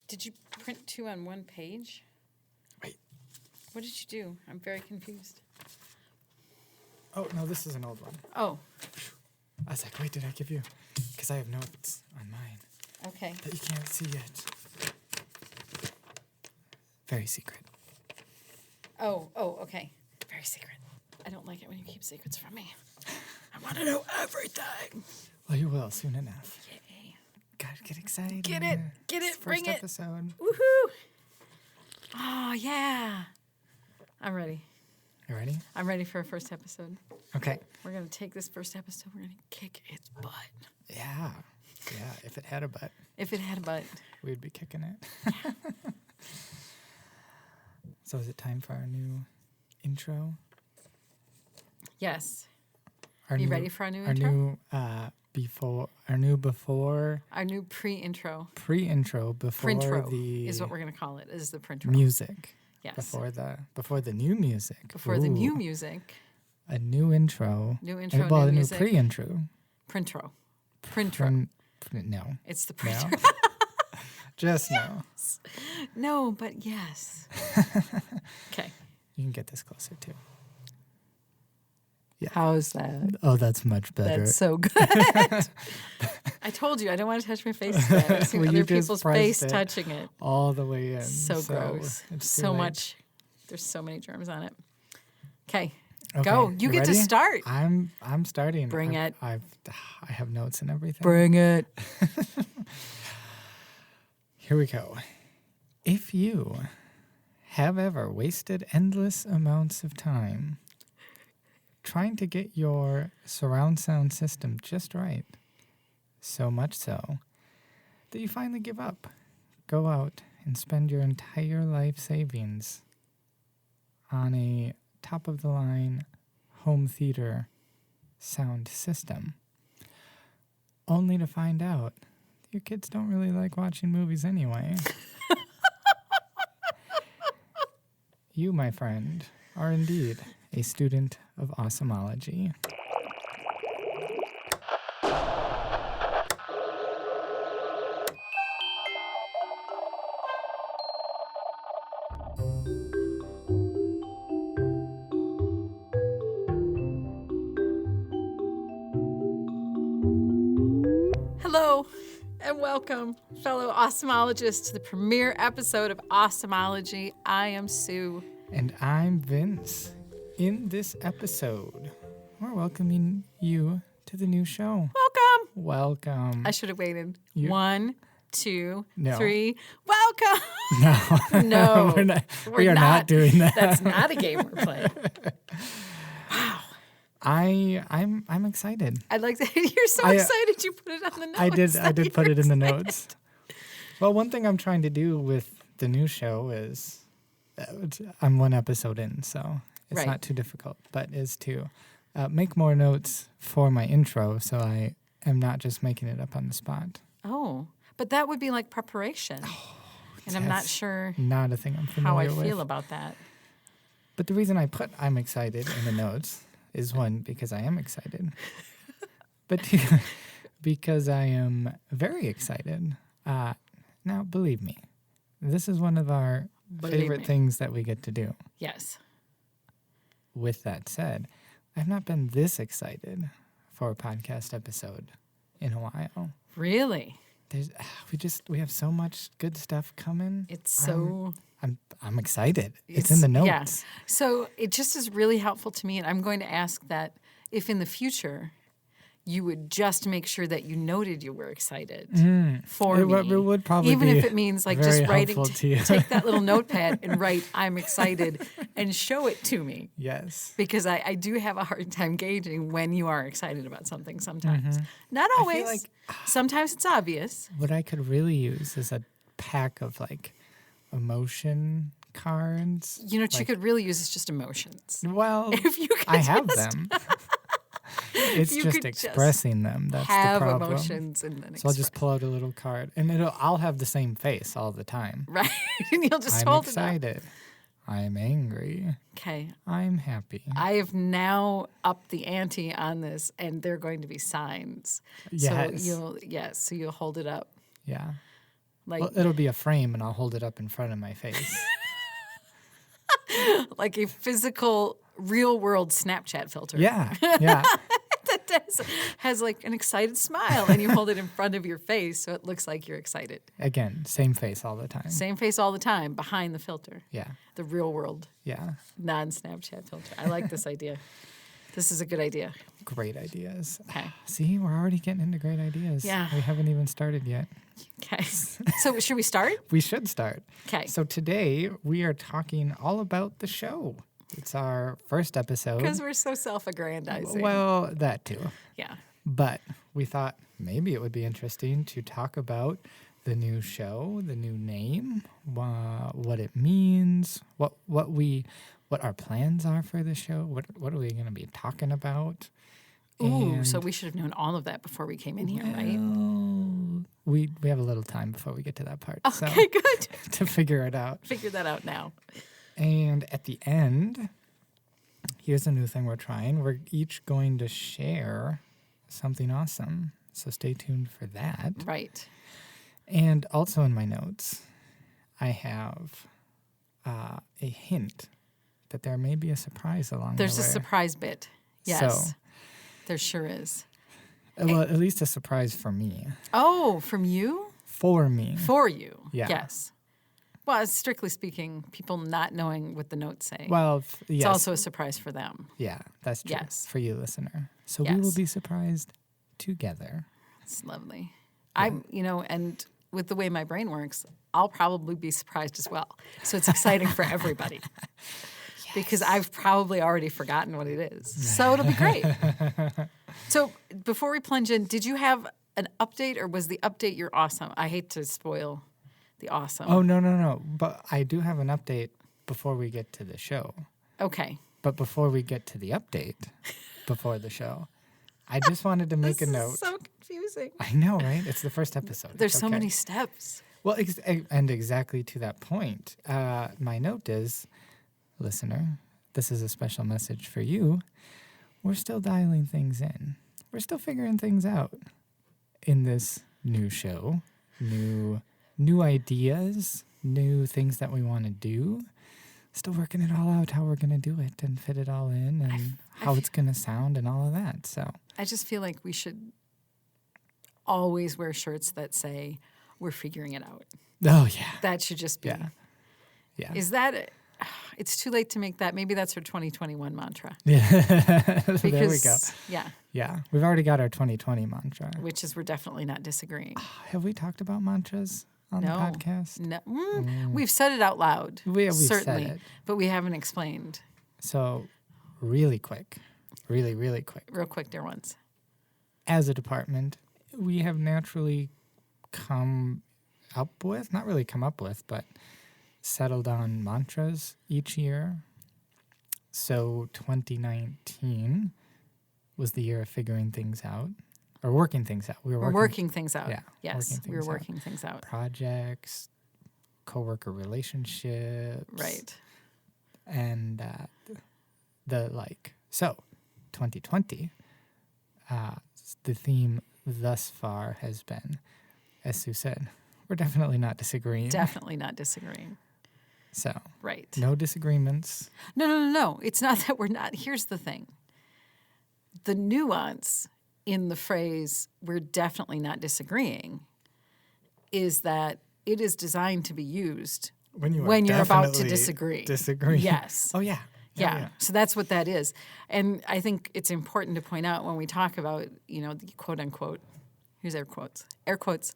Did you print 2 on one page? Wait. What did you do? I'm very confused. Oh, no, this is an old one. Oh, I was like, wait, did I give you? Because I have notes on mine okay. that you can't see yet. Very secret. Oh, okay. Very secret. I don't like it when you keep secrets from me. I want to know everything. Well, you will soon enough. Yay. Gotta get excited. Get it. It's Bring first it. episode. Woohoo. Oh, yeah. I'm ready. You ready? I'm ready for our first episode. Okay. We're going to take this first episode. We're going to kick its butt. Yeah. Yeah, if it had a butt, If it had a butt. we'd be kicking it. So is it time for our new intro? Yes. Our You new, ready for our new our intro? New, before Our new pre-intro. pre-intro before Printro the is what we're going to call it, is the printro. music. Yes. Before the new music. Before the new Ooh, music. a new intro. New intro, well, new a new music. pre-intro. Printro. Printro. No. It's the No. printro. Just no. No, but yes. Okay. You can get this closer too. Yeah. How's that? Oh, that's much better. That's so good. I told you I don't want to touch my face today. I've seen Well, you other just people's pressed face it touching it. all the way in. So gross. it's too So late. much. There's so many germs on it. Okay. Okay, Go. You get to ready? start. I'm starting. Bring I it. I have notes and everything. Bring it. Here we go. If you have ever wasted endless amounts of time trying to get your surround sound system just right, so much so that you finally give up, go out and spend your entire life savings on a top-of-the-line home theater sound system, only to find out your kids don't really like watching movies anyway. You, my friend, are indeed a student of awesomeology. Hello and welcome, fellow awesomeologists, to the premiere episode of Awesomeology. I am Sue. And I'm Vince. In this episode, we're welcoming you to the new show. Welcome. Welcome. I should have waited. You- 1, 2, No. 3. Welcome. No. No. we are not doing that. That's not a game we're playing. I'm excited. I'd like to. You're so I- excited you put it on the notes. I did put it in the You're notes. Well, one thing I'm trying to do with the new show is I'm one episode in, so it's Right. not too difficult, but is to make more notes for my intro so I am not just making it up on the spot. Oh, but that would be like preparation. And I'm not That's sure Not a thing I'm how I familiar feel with. about that. But the reason I put I'm excited in the notes is one, because I am excited, but two, because I am very excited. Now, believe me, this is one of our Believe favorite me. things that we get to do. Yes. With that said, I've not been this excited for a podcast episode in a while. Really? There's, we have so much good stuff coming. It's so. I'm excited. It's in the notes. Yeah. So it just is really helpful to me. And I'm going to ask that if in the future you would just make sure that you noted you were excited for It me. would probably even be if it means like very just writing, helpful to you. take that little notepad and write, I'm excited, and show it to me. Yes. Because I do have a hard time gauging when you are excited about something sometimes. Not feel always. like- Sometimes it's obvious. What I could really use is a pack of like emotion cards. You know what you could really use is just emotions. Well, If you could I have just them. It's you just could just expressing them. That's the have problem. emotions and then So I'll just express. pull out a little card, and I'll have the same face all the time. Right. And you'll just I'm hold excited. I'm angry. it up. Okay. I'm happy. I have now upped the ante on this, and they're going to be signs. Yes. So you'll hold it up. Yeah. Like Well, it'll be a frame, and I'll hold it up in front of my face. like a physical, real world Snapchat filter. Yeah, yeah, That has like an excited smile, and you hold it in front of your face so it looks like you're excited. again, same face all the time. Same face all the time behind the filter. Yeah, The real world, yeah. non-Snapchat filter. I like this idea. This is a good idea. Great ideas. Okay. See, we're already getting into great ideas. Yeah. We haven't even started yet. Okay. So should we start? We should start. Okay. So today we are talking all about the show. It's our first episode. Because we're so self-aggrandizing. Well, that too. Yeah. But we thought maybe it would be interesting to talk about the new show, the new name, what it means, what our plans are for the show, what are we going to be talking about. Ooh, so we should have known all of that before we came in here, right? Well, we have a little time before we get to that part. Okay, good. To figure it out. Figure that out now. And at the end, here's a new thing we're trying. We're each going to share something awesome. So stay tuned for that. Right. And also in my notes, I have a hint that there may be a surprise along There's the a way. surprise bit. Yes. So, There sure is. well, at least a surprise for me. Oh, from you? For me. For you. Yeah. Yes. Well, strictly speaking, people not knowing what the notes say. Well, yes. It's also a surprise for them. Yeah, that's true. Yes. For you, listener. So we will Yes. be surprised together. It's lovely. I'm, and with the way my brain works, I'll probably be surprised as well. So it's exciting for everybody. Because I've probably already forgotten what it is. So it'll be great. So before we plunge in, did you have an update or was the update your awesome? I hate to spoil the awesome. Oh, no. But I do have an update before we get to the show. Okay. But before we get to the update, before the show, I just wanted to make a This note. is so confusing. I know, right? It's the first episode. There's It's so okay. many steps. Well, and exactly to that point, my note is, listener, this is a special message for you. We're still dialing things in. We're still figuring things out in this new show. New ideas, new things that we want to do. Still working it all out, how we're going to do it and fit it all in and how it's going to sound and all of that. So I just feel like we should always wear shirts that say, we're figuring it out. oh, yeah. That should just be. Yeah. Is that, it's too late to make that. Maybe that's our 2021 mantra. There we go. Because, yeah, Yeah. We've already got our 2020 mantra. which is we're definitely not disagreeing. Have we talked about mantras on No. the podcast? No, we've said it out loud, We've certainly, said it. but we haven't explained. So, really quick, really quick. Real quick, dear ones. As a department, we have naturally come up with, not really come up with, but settled on mantras each year. So 2019 was the year of figuring things out, or working things out. We're working things out. Yeah, Yes, working we were things out. working things out. projects, coworker relationships, Right. and the like. So, 2020, the theme thus far has been, as Sue said, we're definitely not disagreeing. Definitely not disagreeing. So, Right. no disagreements. No. It's not that we're not. Here's the thing. The nuance in the phrase, we're definitely not disagreeing, is that it is designed to be used When you're about to disagree. Disagree. Yes. Oh, yeah. Yeah. So that's what that is. And I think it's important to point out when we talk about, the quote unquote, here's air quotes,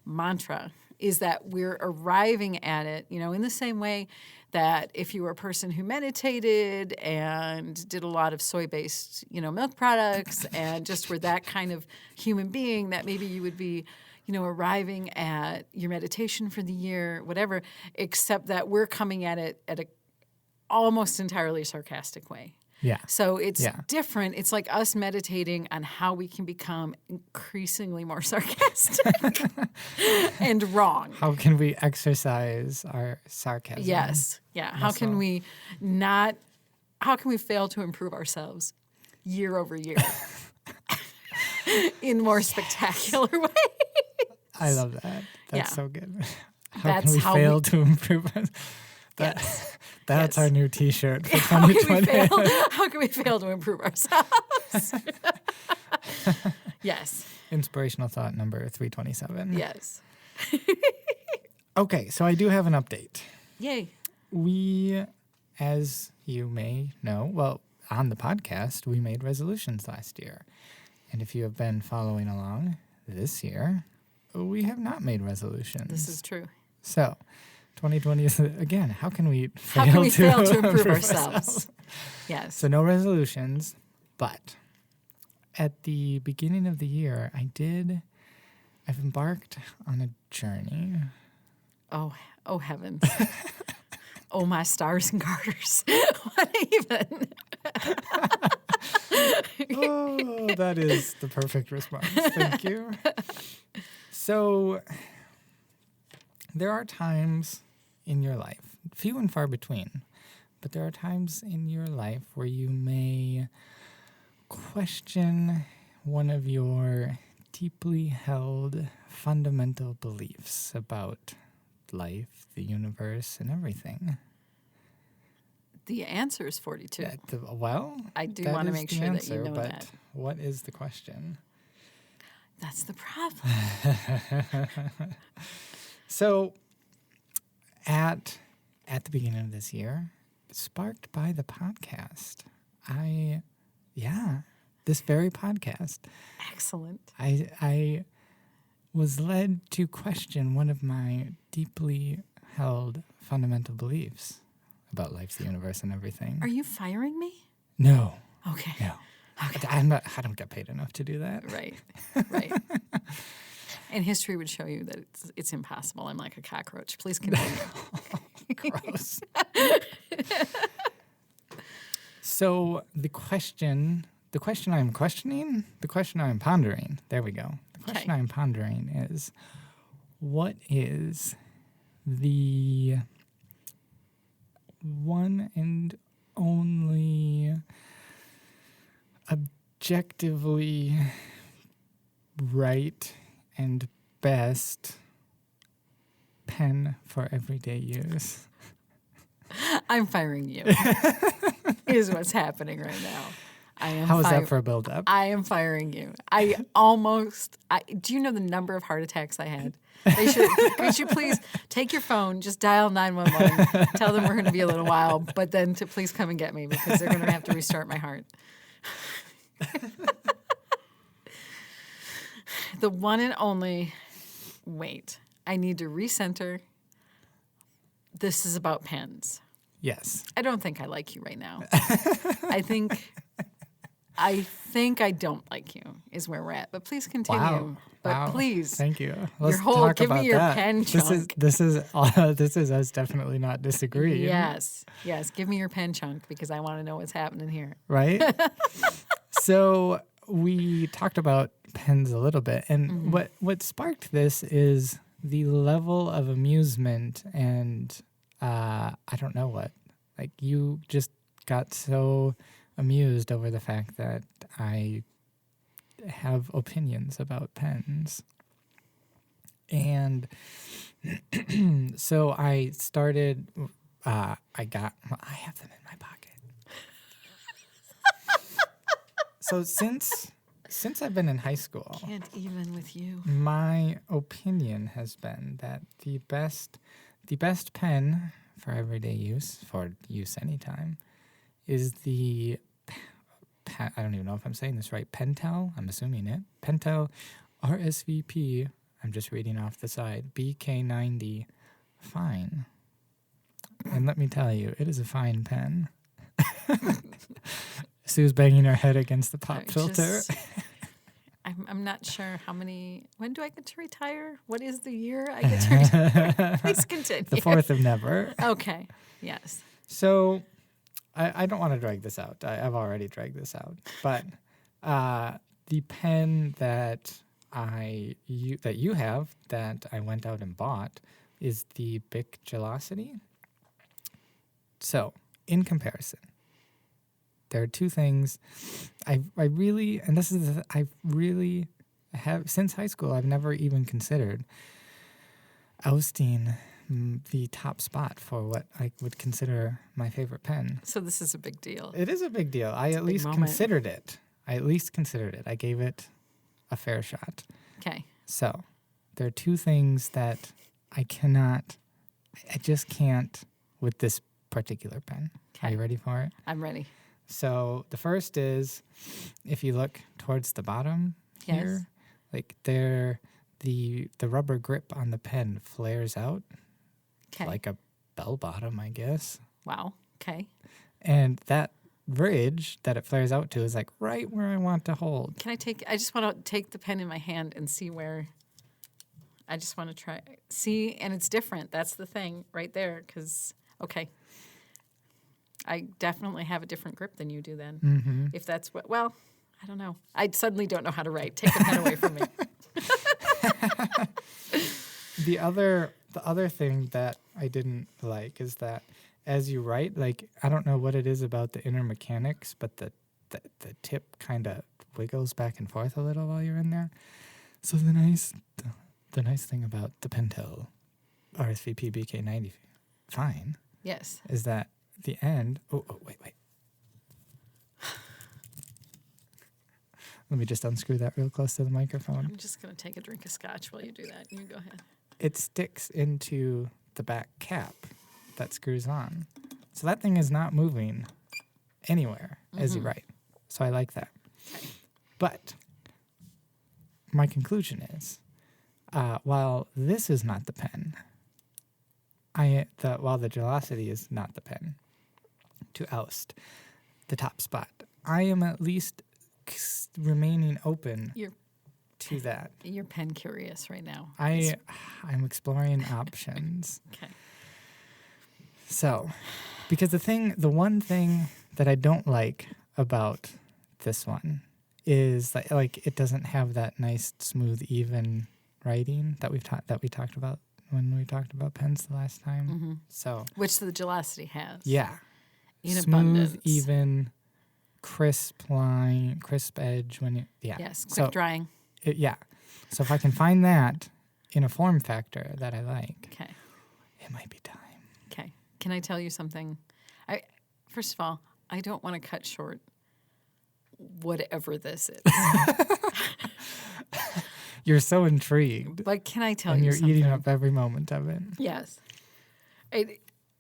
mantra, is that we're arriving at it, in the same way that if you were a person who meditated and did a lot of soy-based, milk products and just were that kind of human being, that maybe you would be, arriving at your meditation for the year, whatever, except that we're coming at it at a almost entirely sarcastic way. Yeah. So it's Yeah. different. It's like us meditating on how we can become increasingly more sarcastic and wrong. How can we exercise our sarcasm? Yes. Yeah. How can we fail to improve ourselves year over year in more spectacular ways? I love that. That's Yeah. so good. How That's can we how fail we- to improve us? That, Yes. That's Yes. our new T-shirt for How can we 2020. fail? How can we fail to improve ourselves? Yes. Inspirational thought number 327. Yes. Okay, so I do have an update. Yay. We, as you may know, well, on the podcast, we made resolutions last year. And if you have been following along this year, we have not made resolutions. This is true. So, 2020 is, again, how can we fail, How can we to, fail to improve ourselves? ourselves? Yes. So, no resolutions, but at the beginning of the year, I've embarked on a journey. Oh heavens. Oh, my stars and garters. What even? Oh, that is the perfect response. Thank you. So, there are times in your life, few and far between, but there are times in your life where you may question one of your deeply held fundamental beliefs about life, the universe, and everything. The answer is 42. Well, I do that want to is make the sure that answer, you know but that. what is the question? That's the problem. So, at the beginning of this year, sparked by the podcast, this very podcast, Excellent. I was led to question one of my deeply held fundamental beliefs about life, the universe, and everything. Are you firing me? No, Okay. no. Okay. I don't get paid enough to do that. Right. Right. And history would show you that it's impossible. I'm like a cockroach. Please continue. Gross. So the question I'm questioning, the question I'm pondering, there we go. The question Okay. I'm pondering is, what is the one and only objectively right and best pen for everyday use? I'm firing you. Is what's happening right now. I am. How is that for a build-up? I am firing you. Do you know the number of heart attacks I had? Could you please take your phone, just dial 911, tell them we're going to be a little while, but then to please come and get me because they're going to have to restart my heart. The one and only, wait, I need to recenter. This is about pens. Yes. I don't think I like you right now. I think I don't like you is where we're at. But please continue. Wow. But Wow. please. Thank you. Let's whole talk give me about your that. pen chunk. This is us definitely not disagreeing. Yes. Give me your pen chunk because I want to know what's happening here. Right? So we talked about pens a little bit, and what sparked this is the level of amusement and I don't know what. Like, you just got so amused over the fact that I have opinions about pens. And so I started, I have them in my pocket. So since I've been in high school, Can't even with you. my opinion has been that the best pen for everyday use, for use anytime, is the I don't even know if I'm saying this right. Pentel, I'm assuming it. Pentel RSVP, I'm just reading off the side, BK90 Fine. And let me tell you, it is a fine pen. Sue's banging her head against the pop filter. I'm not sure when do I get to retire? What is the year I get to retire? Please continue. The 4th of never. Okay. Yes. So I don't want to drag this out. I've already dragged this out. But the pen that you have that I went out and bought is the Bic Gelocity. So in comparison, there are two things I really, and this is I really have since high school. I've never even considered ousting the top spot for what I would consider my favorite pen. So this is a big deal. It is a big deal. I at big least moment. considered it. I gave it a fair shot. Okay. So there are two things that I just can't with this particular pen. Are Okay. you ready for it? I'm ready. So the first is, if you look towards the bottom Yes. here, like there, the rubber grip on the pen flares out Okay. like a bell bottom, I guess. Wow. Okay. And that ridge that it flares out to is like right where I want to hold. I just want to take the pen in my hand and see where. I just want to try. See, and it's different. That's the thing right there. Okay. I definitely have a different grip than you do then. Mm-hmm. If that's what, well, I don't know. I suddenly don't know how to write. Take the pen away from me. The other thing that I didn't like is that as you write, like I don't know what it is about the inner mechanics, but the tip kind of wiggles back and forth a little while you're in there. So the nice thing about the Pentel RSVP BK90 fine Yes. is that the end. Oh wait. Let me just unscrew that real close to the microphone. I'm just going to take a drink of scotch while you do that. You go ahead. It sticks into the back cap that screws on. So that thing is not moving anywhere as you write. So I like that. Okay. But my conclusion is, while this is not the pen, while the Gelocity is not the pen to oust the top spot, I am at least remaining open You're to that. You're pen curious right now. I'm exploring options. Okay. So, because the one thing that I don't like about this one is like it doesn't have that nice, smooth, even writing that we talked about when we talked about pens the last time. Mm-hmm. So, Which the Gelocity has. yeah, In smooth, abundance. even, crisp line, crisp edge. Yes. Quick So drying. yeah. So if I can find that in a form factor that I like, Okay. it might be time. Okay. Can I tell you something? First of all, I don't want to cut short whatever this is. You're so intrigued, But can I tell and you you're something? eating up every moment of it. Yes.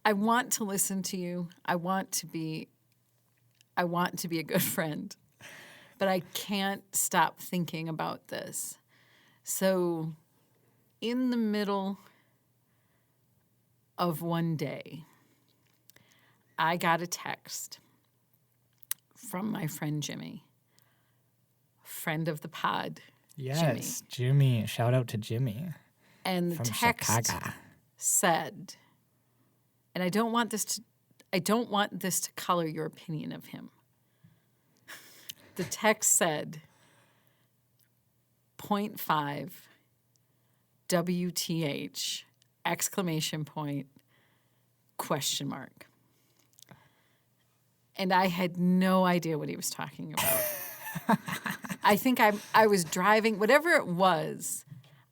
I want to listen to you. I want to be a good friend. But I can't stop thinking about this. So in the middle of one day, I got a text from my friend Jimmy, friend of the pod. Yes, Jimmy. Shout out to Jimmy And the from text Chicago. said, and I don't want this to color your opinion of him. The text said, 0.5 WTH exclamation point question mark. And I had no idea what he was talking about. I think I was driving, whatever it was,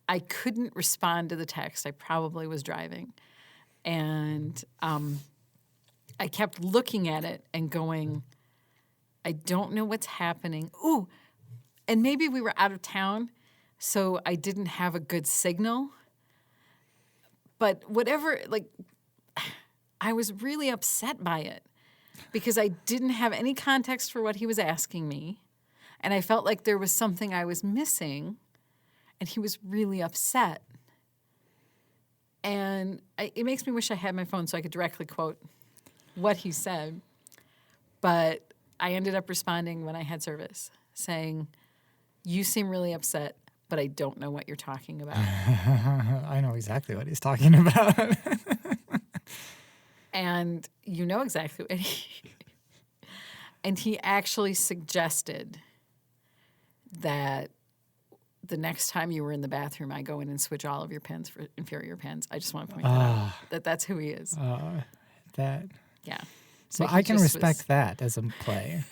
I couldn't respond to the text. I probably was driving. And I kept looking at it and going, I don't know what's happening. Ooh, and maybe we were out of town, so I didn't have a good signal. But whatever, I was really upset by it because I didn't have any context for what he was asking me. And I felt like there was something I was missing, and he was really upset. And it makes me wish I had my phone so I could directly quote what he said. But I ended up responding when I had service, saying, "You seem really upset, but I don't know what you're talking about." I know exactly what he's talking about. And you know exactly what and he actually suggested that the next time you were in the bathroom, I go in and switch all of your pens for inferior pens. I just want to point that out. That's who he is. That. Yeah. So he I can just respect that as a play.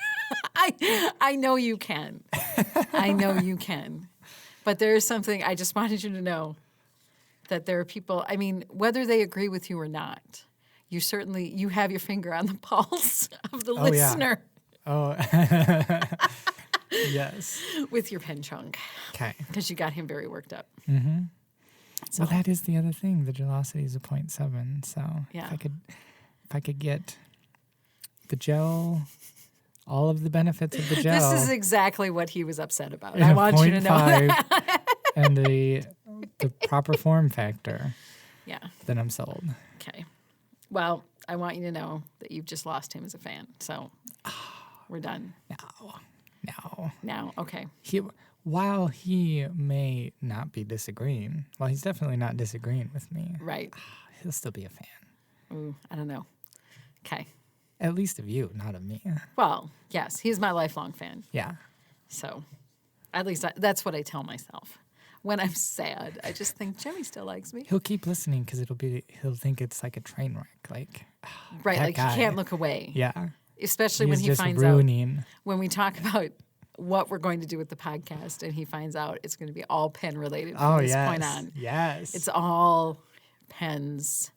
I know you can. I know you can. But there is something I just wanted you to know that there are people, I mean, whether they agree with you or not, you have your finger on the pulse of the Oh, yeah. listener Oh, yes. with your pen chunk Okay. because you got him very worked up. Mm-hmm. So, Well, that is the other thing. The gelosity is a 0.7. So Yeah. if I could get the gel, all of the benefits of the gel. this is exactly what he was upset about. in I a want you to know 0.5 that. and the proper form factor, Yeah. then I'm sold. Okay. Well, I want you to know that you've just lost him as a fan. So we're done No. now. Okay. While he may not be disagreeing, well, he's definitely not disagreeing with me, Right. he'll still be a fan. Ooh, I don't know. Okay. At least of you, not of me. Well, yes, he's my lifelong fan. Yeah. So at least that's what I tell myself. When I'm sad, I just think Jimmy still likes me. He'll keep listening because he'll think it's like a train wreck. Like, Right. that Like guy. he can't look away. yeah. Especially He's when he just finds out, ruining. when we talk about what we're going to do with the podcast and he finds out it's going to be all pen related from Oh, this yes. point on. Yes. It's all pens.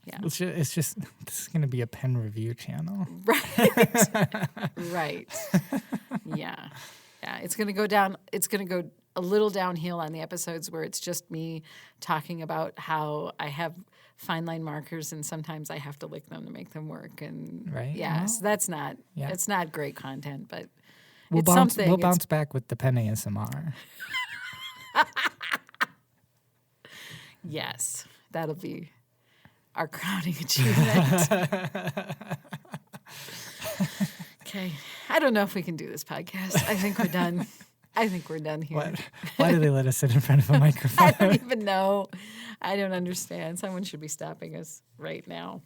Yeah. It's just this is going to be a pen review channel. Right. Yeah. Yeah. It's going to go down. It's going to go a little downhill on the episodes where it's just me talking about how I have fine line markers and sometimes I have to lick them to make them work. And Right. yeah, Well, so that's not, yeah. it's not great content, but We'll it's bounce. something. We'll It's- bounce back with the pen ASMR. Yes. That'll be our crowning achievement. Okay. I don't know if we can do this podcast. I think we're done. I think we're done here. What? Why do they let us sit in front of a I microphone? don't even know. I don't understand. Someone should be stopping us right now.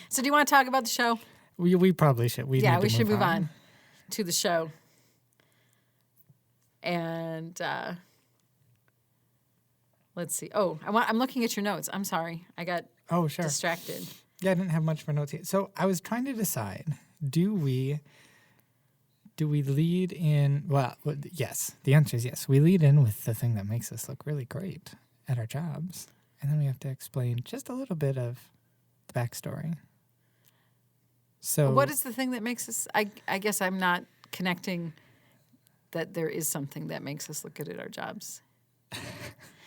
So do you want to talk about the show? We probably should. We Yeah, need to we should move on to the show. And let's see. Oh, I'm looking at your notes. I'm sorry. I got Oh, sure. distracted. Yeah, I didn't have much for notes here. So I was trying to decide: do we lead in? Well, yes. The answer is yes. We lead in with the thing that makes us look really great at our jobs, and then we have to explain just a little bit of the backstory. So What is the thing that makes us? I guess I'm not connecting that there is something that makes us look good at our jobs.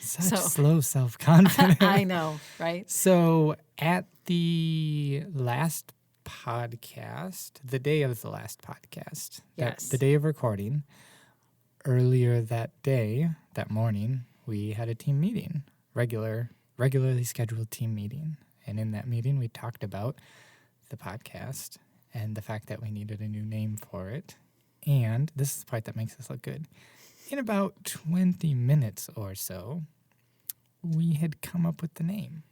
such so- slow self-confidence? I know, right? So at the last podcast, the day of the last podcast, Yes. the day of recording, earlier that day, that morning, we had a team meeting, regularly scheduled team meeting. And in that meeting, we talked about the podcast and the fact that we needed a new name for it. And this is the part that makes us look good. In about 20 minutes or so, we had come up with the name,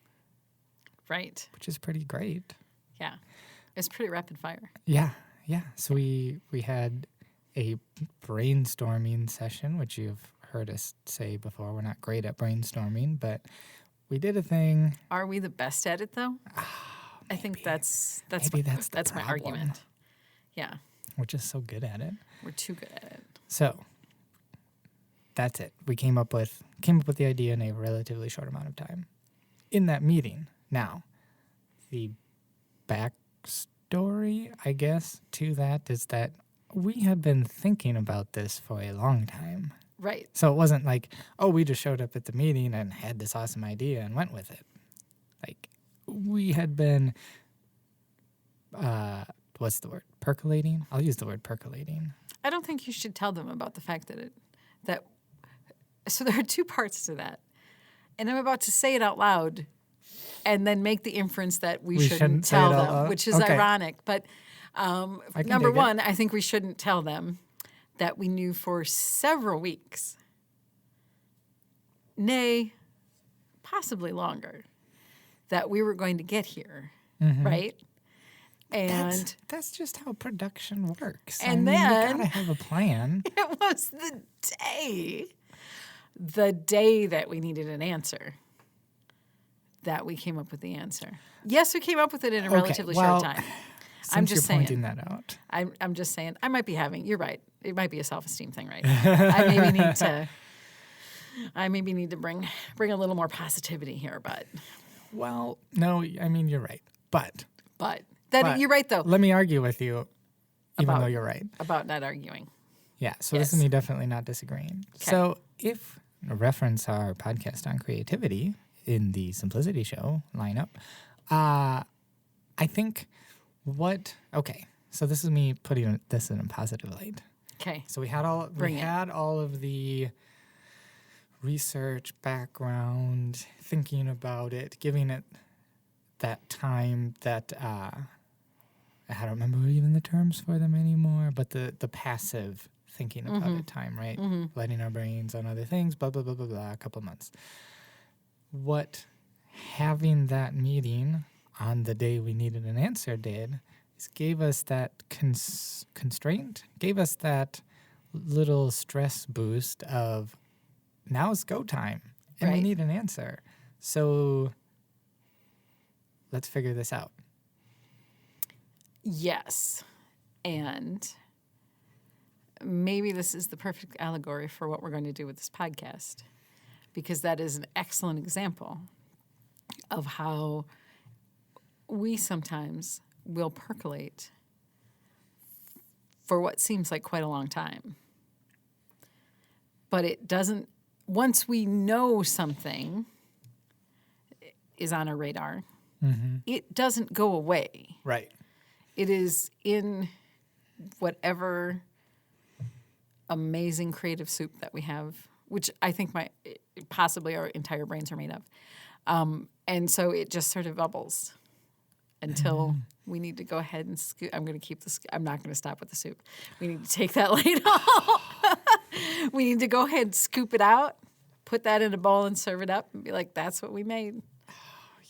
Right. which is pretty great. Yeah. It's pretty rapid fire. Yeah. So we had a brainstorming session, which you've heard us say before. We're not great at brainstorming, but we did a thing. Are we the best at it though? I think that's Maybe that's the my problem. argument. Yeah. We're just so good at it. We're too good at it. So that's it. We came up with the idea in a relatively short amount of time. In that meeting, now, the backstory, I guess, to that is that we had been thinking about this for a long time. Right. So it wasn't like, oh, we just showed up at the meeting and had this awesome idea and went with it. Like, we had been, what's the word? Percolating? I'll use the word percolating. I don't think you should tell them about the fact that so there are two parts to that. And I'm about to say it out loud and then make the inference that we shouldn't say tell it out them, loud? which is Okay. ironic. But can number dig it. one, I think we shouldn't tell them that we knew for several weeks, nay, possibly longer, that we were going to get here, right? And That's just how production works. And I mean, then- you gotta have a plan. it was the day that we needed an answer, that we came up with the answer. Yes, we came up with it in a relatively well, short time. Since just you're saying. pointing that out. I'm just saying, I might be having, you're right, it might be a self-esteem thing, right? I maybe need to I maybe need to bring a little more positivity here, Well, no, I mean, you're right. But that you're right though let me argue with you, even About- though you're right. about not arguing. Yeah, so this is Yes. me definitely not disagreeing. So if reference our podcast on creativity in the Simplicity Show lineup, I think okay, so this is me putting this in a positive light. Okay. So we had all Bring it. all of the research background, thinking about it, giving it that time that I don't remember even the terms for them anymore, but the passive thinking about it time, right? Letting our brains on other things, blah blah blah blah blah. A couple months. What having that meeting on the day we needed an answer did is gave us that constraint, gave us that little stress boost of now it's go time and we Right. need an answer. So let's figure this out. Yes. And maybe this is the perfect allegory for what we're going to do with this podcast, because that is an excellent example of how we sometimes will percolate for what seems like quite a long time. But it doesn't, once we know something is on our radar, it doesn't go away. Right. It is in whatever amazing creative soup that we have, which I think possibly our entire brains are made of. And so it just sort of bubbles until we need to go ahead and scoop. I'm going to keep this. I'm not going to stop with the soup. We need to take that later. We need to go ahead and scoop it out, put that in a bowl and serve it up and be like, that's what we made.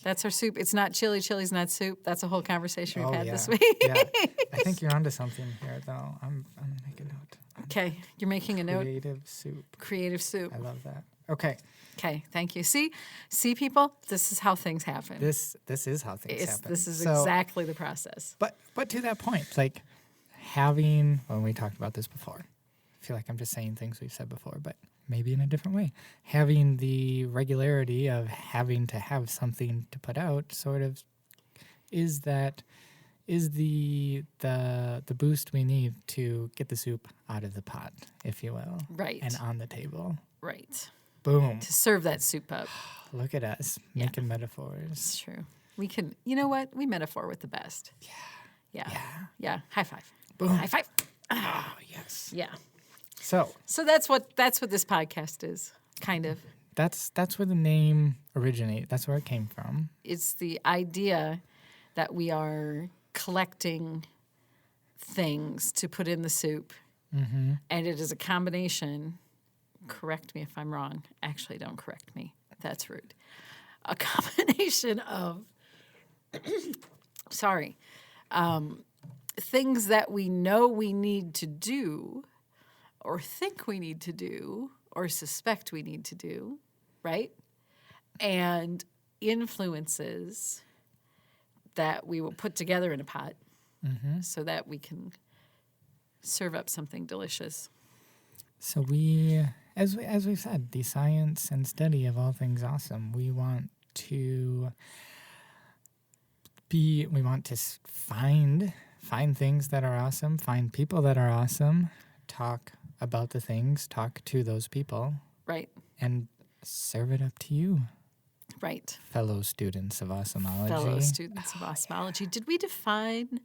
That's our soup. It's not chili. Chili's not soup. That's a whole conversation we've had this week. Yeah. I think you're onto something here, though. I'm making a note. Okay, you're making a note. Creative soup. Creative soup. I love that. Okay. Okay, thank you. See, people, this is how things happen. This is how things happen. This is So- exactly the process. But to that point, like having, when we talked about this before, I feel like I'm just saying things we've said before, but maybe in a different way. Having the regularity of having to have something to put out sort of is the boost we need to get the soup out of the pot, if you will. Right. And on the table. Right. Boom. To serve that soup up. Look at us making metaphors. It's true. We can, you know what? We metaphor with the best. Yeah. Yeah. High five. Boom. High five. Oh, yes. Yeah. So that's what this podcast is, kind of. that's where the name originated. That's where it came from. It's the idea that we are collecting things to put in the soup. Mm-hmm. And it is a combination, correct me if I'm wrong. Actually, don't correct me. That's rude. A combination of, things that we know we need to do, or think we need to do, or suspect we need to do, right? And influences that we will put together in a pot so that we can serve up something delicious. So as we've said, the science and study of all things awesome, we want to find things that are awesome, find people that are awesome, talk about the things, talk to those people, Right, and serve it up to you, right. fellow students of osmology. Fellow students of osmology. Did we define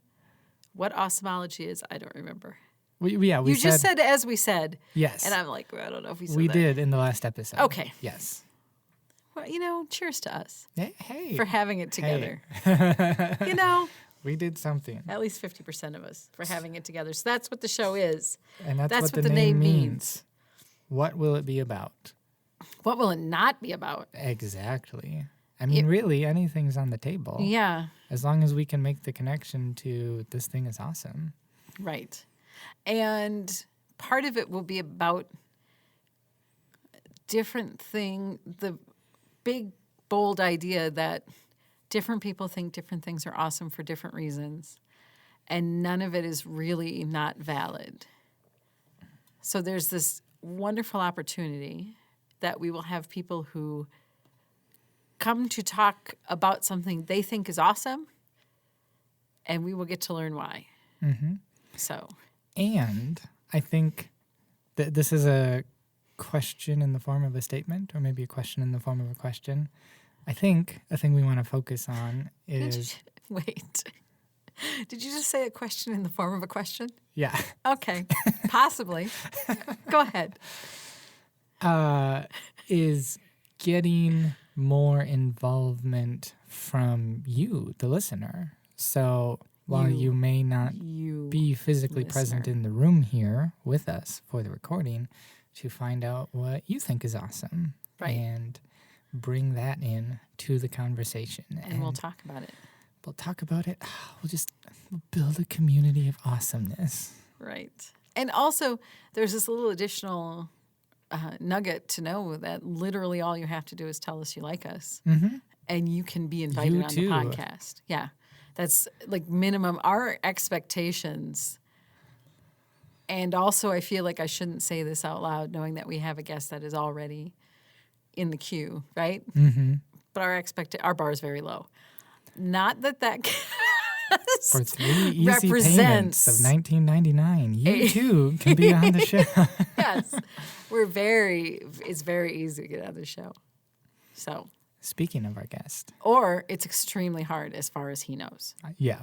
what osmology is? I don't remember. We You just said as we said. yes. And I'm like, well, I don't know if we said we that. did in the last episode. Okay. Yes. Well, cheers to us Hey. for having it together. Hey. We did something. at least 50% of us for having it together. So that's what the show is. And that's That's what the name means. What will it be about? What will it not be about? Exactly. I mean, really, anything's on the table. Yeah, As long as we can make the connection to this thing is awesome. right. And part of it will be about the big, bold idea that different people think different things are awesome for different reasons, and none of it is really not valid. So there's this wonderful opportunity that we will have people who come to talk about something they think is awesome, and we will get to learn why. So, And I think that this is a question in the form of a statement, or maybe a question in the form of a question. I think a thing we want to focus on is wait. Did you just say a question in the form of a question? yeah, Okay, possibly. Go ahead. is getting more involvement from you, the listener. So while you may not You be physically present listener. in the room here with us for the recording, to find out what you think is awesome Right. and bring that in to the conversation. And we'll talk about it. We'll talk about it. We'll build a community of awesomeness. Right. And also, there's this little additional nugget to know that literally all you have to do is tell us you like us. And you can be invited You on too. the podcast. Yeah. That's like minimum. Our expectations. And also, I feel like I shouldn't say this out loud, knowing that we have a guest that is already in the queue, right? But our bar is very low. Not that For 3 easy represents payments of $19.99, you too can be on the show. yes, it's very easy to get on the show. So, Speaking of our guest, or it's extremely hard as far as he knows. yeah,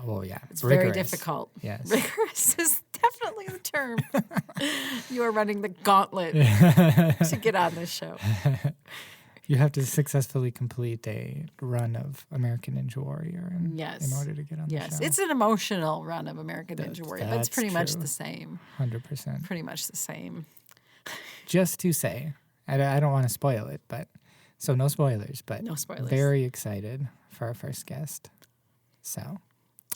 It's very difficult. Yes. Rigorous is definitely the term. You are running the gauntlet to get on this show. You have to successfully complete a run of American Ninja Warrior in order to get on the show. Yes, it's an emotional run of American Ninja Warrior, but it's That's pretty much true. the same. 100%. Pretty much the same. Just to say, I don't want to spoil it, but so no spoilers, but No spoilers. very excited for our first guest. So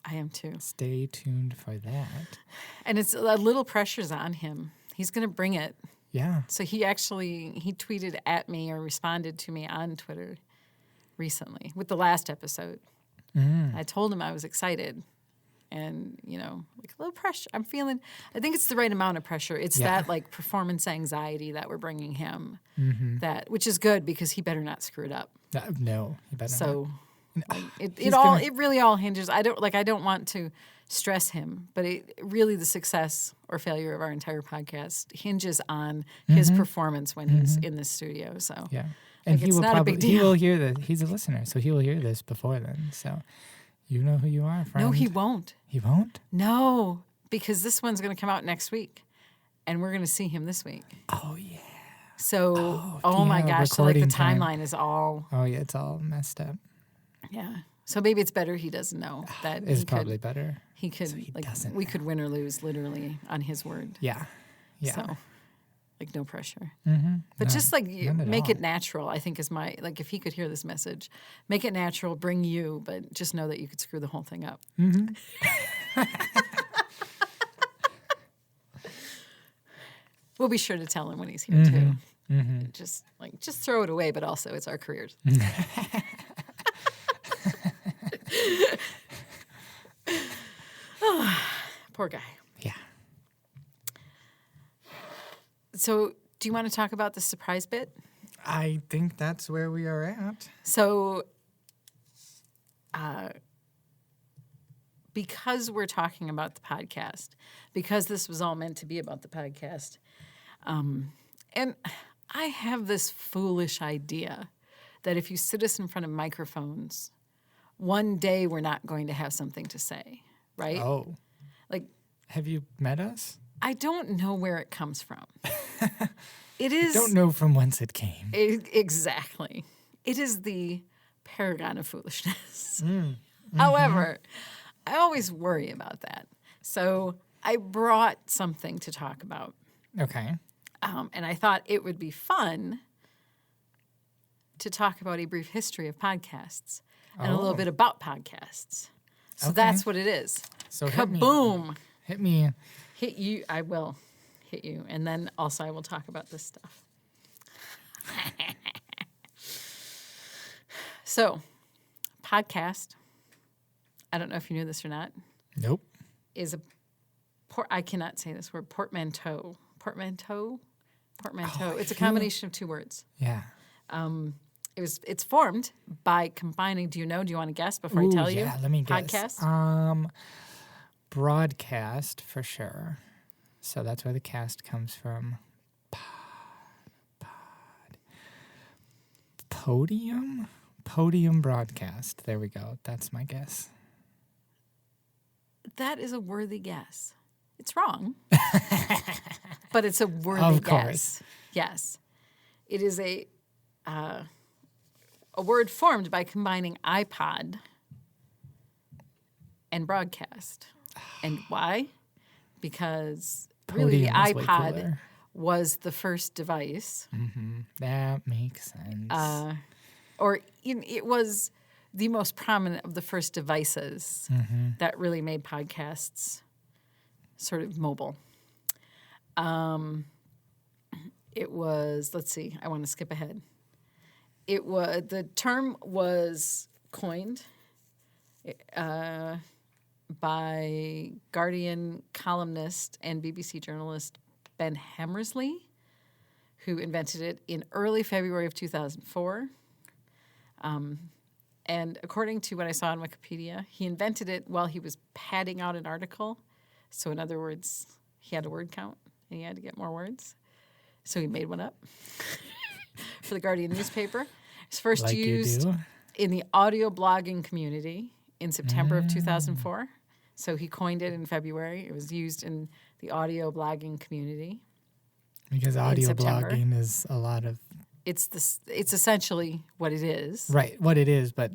I am too. stay tuned for that. And it's a little pressure's on him. He's going to bring it. Yeah. So he tweeted at me or responded to me on Twitter recently with the last episode. I told him I was excited and, like a little pressure. I think it's the right amount of pressure. It's that like performance anxiety that we're bringing him, which is good because he better not screw it up. No, you better not. So it really all hinges. I don't want to stress him, but the success or failure of our entire podcast hinges on his performance when he's in the studio. So Yeah. And he it's will not a big he deal. will hear that. He's a listener, so he will hear this before then. So you know who you are, friend. No, he won't. He won't? No, because this one's going to come out next week, and we're going to see him this week. Oh, yeah. So, yeah, my gosh, so like the recording time. timeline is all, Oh, yeah, it's all messed up. yeah. So maybe it's better he doesn't know that It's probably better. he could, he like, doesn't we could win or lose literally on his word. Yeah. Yeah. So, like, no pressure. Mm-hmm. But just like none at make all. it natural, I think is like if he could hear this message, make it natural, bring you, but just know that you could screw the whole thing up. We'll be sure to tell him when he's here too. Just throw it away, but also it's our careers. Poor guy. Yeah. So, do you want to talk about the surprise bit? I think that's where we are at. So, because we're talking about the podcast, because this was all meant to be about the podcast, and I have this foolish idea that if you sit us in front of microphones, one day we're not going to have something to say, right? Oh. Like, Have you met us? I don't know where it comes from. It is. Don't know from whence it came. Exactly. It is the paragon of foolishness. However, I always worry about that. So I brought something to talk about. Okay. And I thought it would be fun to talk about a brief history of podcasts and a little bit about podcasts. So that's what it is. So Kaboom! Hit me. Hit you. I will hit you. And then also I will talk about this stuff. So, podcast, I don't know if you knew this or not, Nope. is I cannot say this word, portmanteau. Portmanteau? Portmanteau. It's a combination of two words. Yeah. It's formed by combining. Do you know? Do you want to guess before I tell you? Yeah, let me Podcast? guess. Broadcast for sure. So that's where the cast comes from. Podium? Podium broadcast. There we go. That's my guess. That is a worthy guess. It's wrong, but it's a worthy Of guess. course. Yes, it is a word formed by combining iPod and broadcast. And why? Because really the Podium is way iPod cooler. was the first device, That makes sense. it was the most prominent of the first devices that really made podcasts sort of mobile. It was, let's see, I want to skip ahead. The term was coined by Guardian columnist and BBC journalist Ben Hammersley, who invented it in early February of 2004. And according to what I saw on Wikipedia, he invented it while he was padding out an article. So in other words, he had a word count and he had to get more words. So he made one up for the Guardian newspaper. It's first Like you used do. in the audio blogging community in September of 2004. So he coined it in February. It was used in the audio blogging community. Because audio September. blogging is a lot of It's essentially what it is. right what it is, but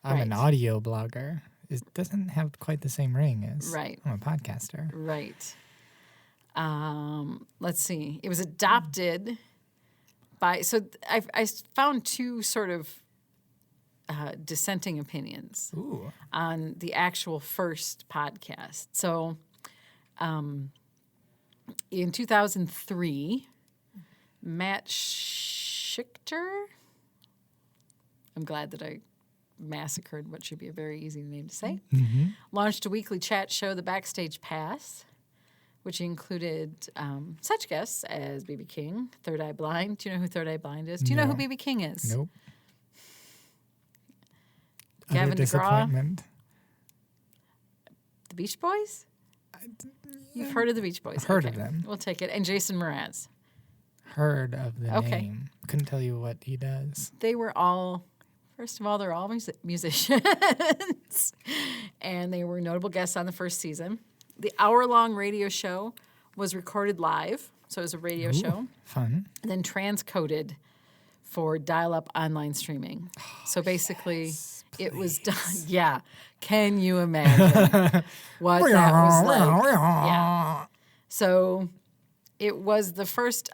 I'm an Right. audio blogger. It doesn't have quite the same ring as Right. I'm a podcaster. Right. Let's see. It was adopted by. So I found two sort of dissenting opinions Ooh. on the actual first podcast. So, in 2003, Matt Schichter. I'm glad that I massacred what should be a very easy name to say. Launched a weekly chat show, The Backstage Pass, which included such guests as B.B. King, Third Eye Blind. Do you know who Third Eye Blind is? Do you know who No. B.B. King is? Nope. Gavin Utter DeGraw, disappointment. the Beach Boys? You've heard of the Beach Boys. Heard of them. We'll take it. And Jason Mraz. Heard of the Okay. name. Couldn't tell you what he does. They were all, first of all, they're all musicians. And they were notable guests on the first season. The hour-long radio show was recorded live, so it was a radio show, Fun. and then transcoded for dial-up online streaming. So basically, it was done. Yeah. Can you imagine what that was like? Yeah. So it was the first,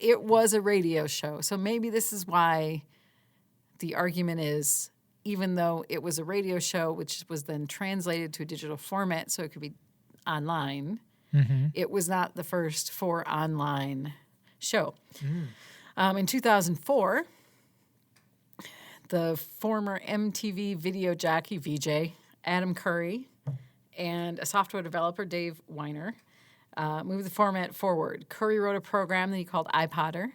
it was a radio show. So maybe this is why the argument is, even though it was a radio show, which was then translated to a digital format so it could be online, it was not the first for online show. In 2004, the former MTV video jockey, VJ, Adam Curry, and a software developer, Dave Weiner, moved the format forward. Curry wrote a program that he called iPodder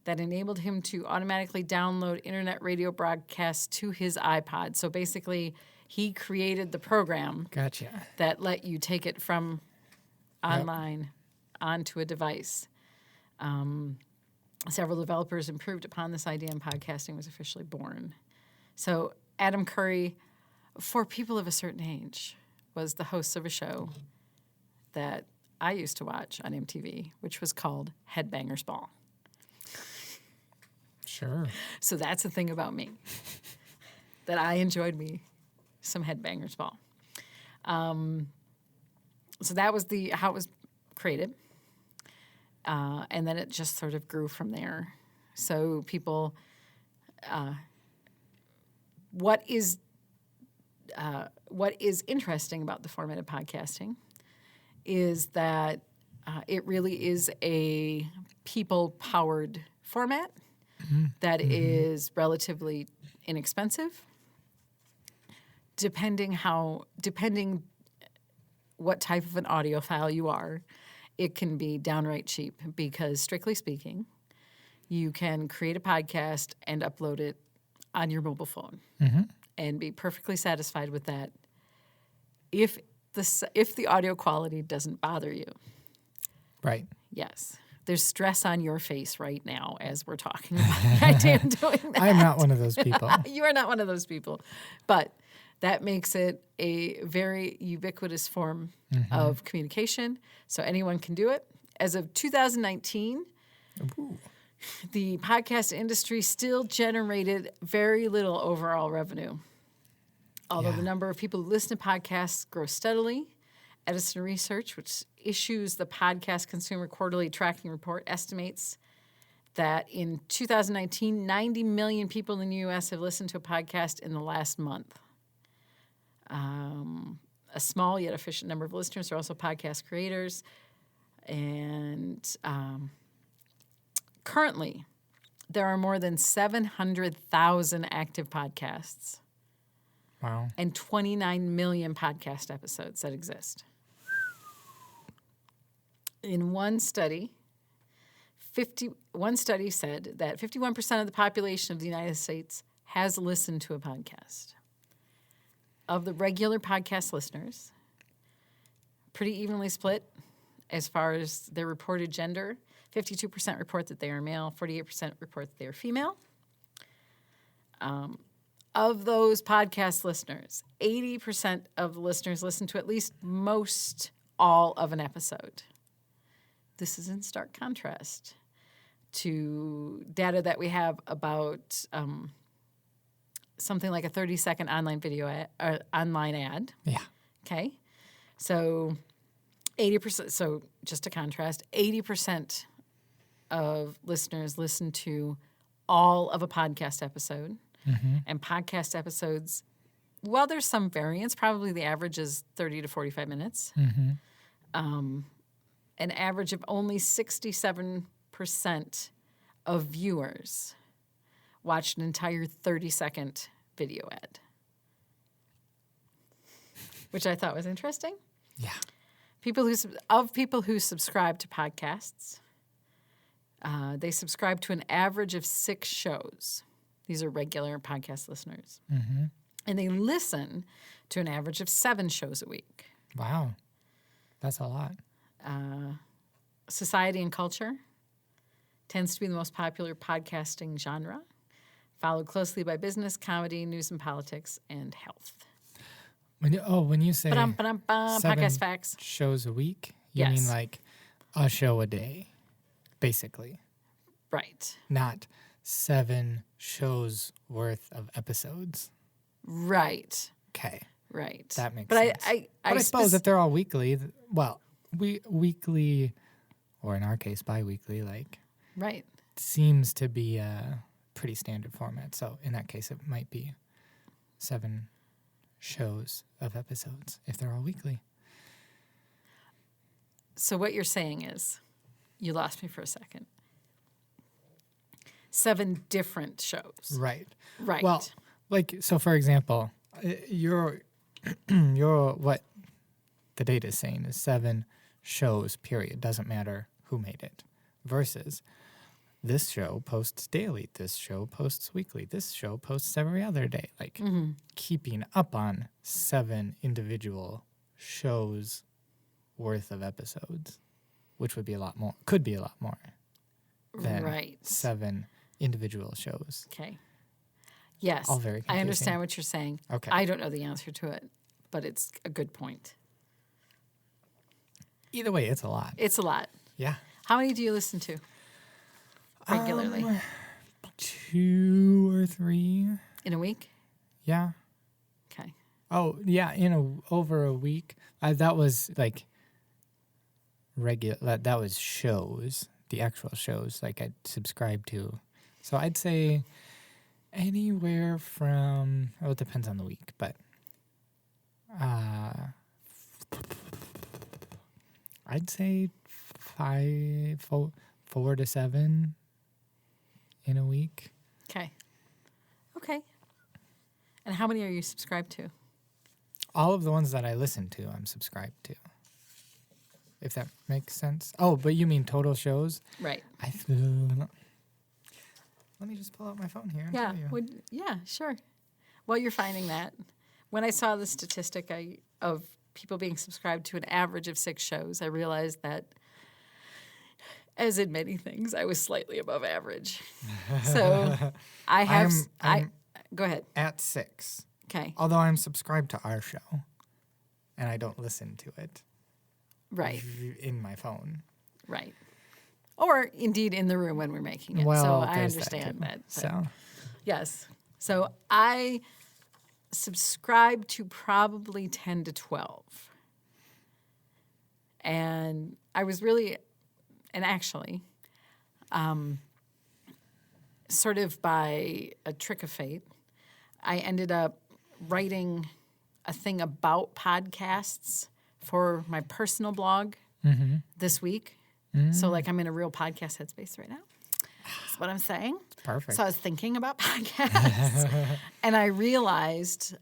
that enabled him to automatically download internet radio broadcasts to his iPod. So basically, he created the program Gotcha. that let you take it from online onto a device. Several developers improved upon this idea, and podcasting was officially born. So Adam Curry, for people of a certain age, was the host of a show that I used to watch on MTV, which was called Headbangers Ball. Sure. So that's the thing about me, that I enjoyed me some Headbangers Ball. So that was how it was created. And then it just sort of grew from there. So people, what is interesting about the format of podcasting is that it really is a people-powered format that is relatively inexpensive, depending what type of an audiophile you are, it can be downright cheap because, strictly speaking, you can create a podcast and upload it on your mobile phone and be perfectly satisfied with that if the audio quality doesn't bother you. Right. Yes. There's stress on your face right now as we're talking about the idea of doing that. I'm not one of those people. You are not one of those people. But that makes it a very ubiquitous form of communication. So anyone can do it. As of 2019, the podcast industry still generated very little overall revenue. Although the number of people who listen to podcasts grows steadily, Edison Research, which issues the Podcast Consumer Quarterly Tracking Report, estimates that in 2019, 90 million people in the U.S. have listened to a podcast in the last month. A small yet efficient number of listeners are also podcast creators. And currently, there are more than 700,000 active podcasts. Wow. And 29 million podcast episodes that exist. In one study, one study said that 51% of the population of the United States has listened to a podcast. Of the regular podcast listeners, pretty evenly split as far as their reported gender. 52% report that they are male, 48% report that they are female. Of those podcast listeners, 80% of the listeners listen to at least most all of an episode. This is in stark contrast to data that we have about something like a 30-second online video online ad. Yeah. Okay, so 80%. So just to contrast, 80% of listeners listen to all of a podcast episode. And podcast episodes, while there's some variance, probably the average is 30 to 45 minutes. An average of only 67% of viewers watched an entire 30-second video ad, which I thought was interesting. Yeah. People who subscribe to podcasts, they subscribe to an average of 6 shows. These are regular podcast listeners. And they listen to an average of 7 shows a week. Wow. That's a lot. Society and culture tends to be the most popular podcasting genre, followed closely by business, comedy, news and politics, and health. When you say Podcast facts. shows a week, you Yes. mean like a show a day, basically, Right. not 7 shows worth of episodes. Right. Okay. Right. That makes but sense. I suppose if they're all weekly, weekly, or in our case, bi-weekly, like, right. seems to be a pretty standard format. So in that case, it might be 7 shows of episodes if they're all weekly. So what you're saying is, you lost me for a second. 7 different shows. Right. Right. Well, like, so for example, your what the data is saying is 7 shows, period. Doesn't matter who made it. Versus this show posts daily. This show posts weekly. This show posts every other day. Like keeping up on 7 individual shows worth of episodes, which would be a lot more, could be a lot more than right. 7 individual shows. Okay. Yes. All very I confusing. understand what you're saying. Okay. I don't know the answer to it, but it's a good point. Either way, it's a lot. It's a lot. Yeah. How many do you listen to regularly? 2 or 3. In a week? Yeah. Okay. Oh, yeah, over a week. That was like regular. That was shows, the actual shows like I'd subscribe to. So I'd say anywhere from, it depends on the week, but I'd say 4 to 7 in a week. Okay. Okay. And how many are you subscribed to? All of the ones that I listen to, I'm subscribed to. if that makes sense. Oh, but you mean total shows? Right. Let me just pull out my phone here and Yeah. tell you. Yeah, sure. While you're finding that, when I saw the statistic of people being subscribed to an average of 6 shows, I realized that, as in many things, I was slightly above average. So I have. I'm Go ahead. at 6. Okay. Although I'm subscribed to our show, and I don't listen to it Right. in my phone. Right. Or indeed in the room when we're making it. Well, so I there's understand too. that. But So yes. So I subscribe to probably 10 to 12. And I was really, and actually, sort of by a trick of fate, I ended up writing a thing about podcasts for my personal blog this week. So, like, I'm in a real podcast headspace right now. That's what I'm saying. perfect. So I was thinking about podcasts, and I realized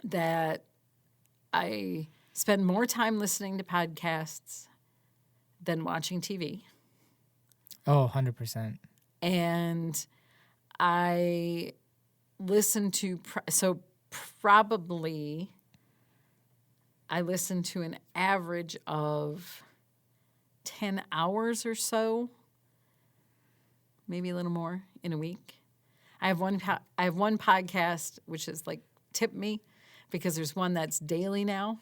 that I spend more time listening to podcasts than watching TV. Oh, 100%. And I listen to, probably I listen to an average of 10 hours or so, maybe a little more in a week. I have one podcast, which is like Tip Me, because there's one that's daily now.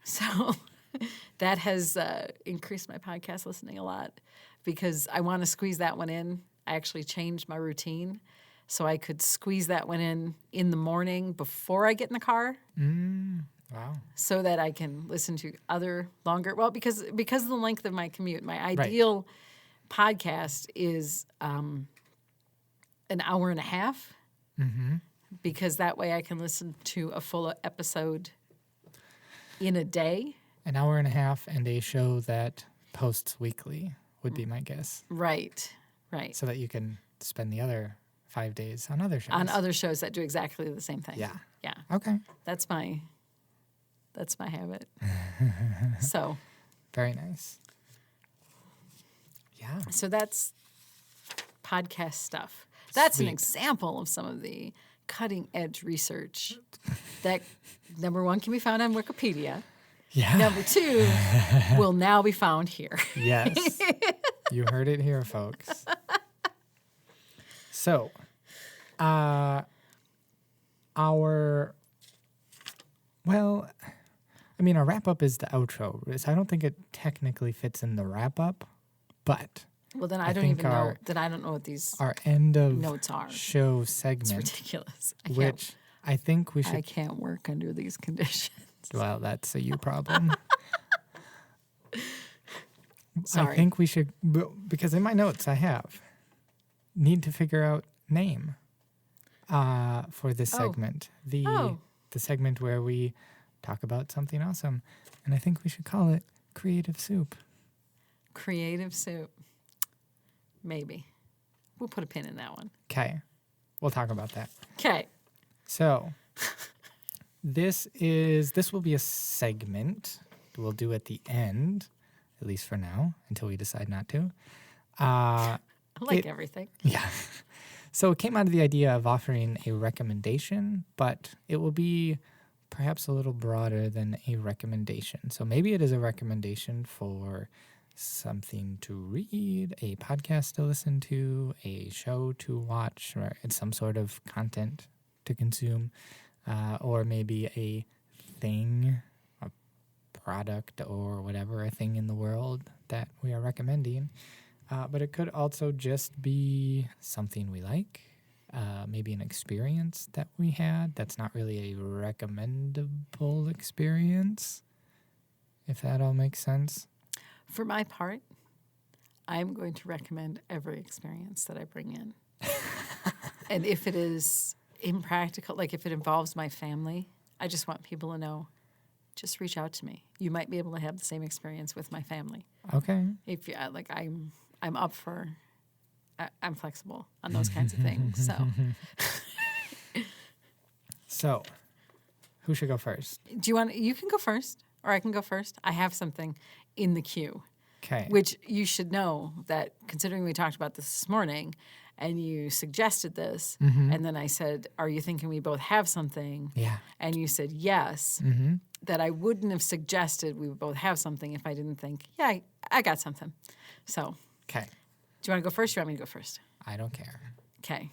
So that has increased my podcast listening a lot because I want to squeeze that one in. I actually changed my routine so I could squeeze that one in the morning before I get in the car. Wow. So that I can listen to other longer. Well, because of the length of my commute, my ideal podcast is an hour and a half. Because that way I can listen to a full episode in a day. An hour and a half and a show that posts weekly would be my guess. Right. So that you can spend the other 5 days on other shows. On other shows that do exactly the same thing. Yeah. Yeah. Okay. That's my habit. So Very nice. Yeah. So that's podcast stuff. That's an Sweet. example of some of the cutting edge research that, number one, can be found on Wikipedia. Yeah. Number two, will now be found here. Yes. You heard it here, folks. So, our wrap up is the outro. So I don't think it technically fits in the wrap up, but Well, then I I don't think even know. our- Then I don't know what these our end of notes are. show It's segment, ridiculous. which I think we I should. can't work under these conditions. Well, that's a you problem. Sorry. I think we should, because in my notes I have, need to figure out name for this Oh. segment. The Oh. segment where we talk about something awesome. And I think we should call it Creative Soup. Creative soup. Maybe. We'll put a pin in that one. Okay. We'll talk about that. Okay. So this will be a segment we'll do at the end, at least for now, until we decide not to. I like It- everything. Yeah. So it came out of the idea of offering a recommendation, but it will be perhaps a little broader than a recommendation. So maybe it is a recommendation for something to read, a podcast to listen to, a show to watch, or it's some sort of content to consume, or maybe a thing, a product or whatever, a thing in the world that we are recommending. But it could also just be something we like, maybe an experience that we had that's not really a recommendable experience, if that all makes sense. For my part, I'm going to recommend every experience that I bring in. And if it is impractical, like if it involves my family, I just want people to know, just reach out to me. You might be able to have the same experience with my family. Okay. If you like, I'm up for. I'm flexible on those kinds of things. So, So, who should go first? do you want? You can go first, or I can go first. I have something in the queue, Okay. which you should know that considering we talked about this morning and you suggested this, and then I said, are you thinking we both have something? Yeah. And you said yes, that I wouldn't have suggested we would both have something if I didn't think, yeah, I got something. So Okay. do you want to go first or you want me to go first? I don't care. Okay.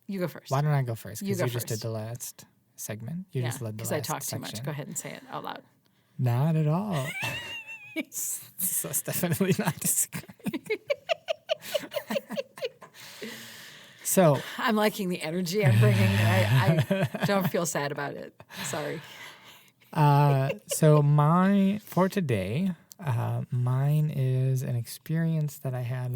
You go first. Why don't I go first? You Because go you just did first. the last segment. You just led the because last I talk too much. section. Go ahead and say it out loud. Not at all. So it's definitely not disagreeing. So I'm liking the energy I'm bringing. I don't feel sad about it. Sorry. So for today, mine is an experience that I had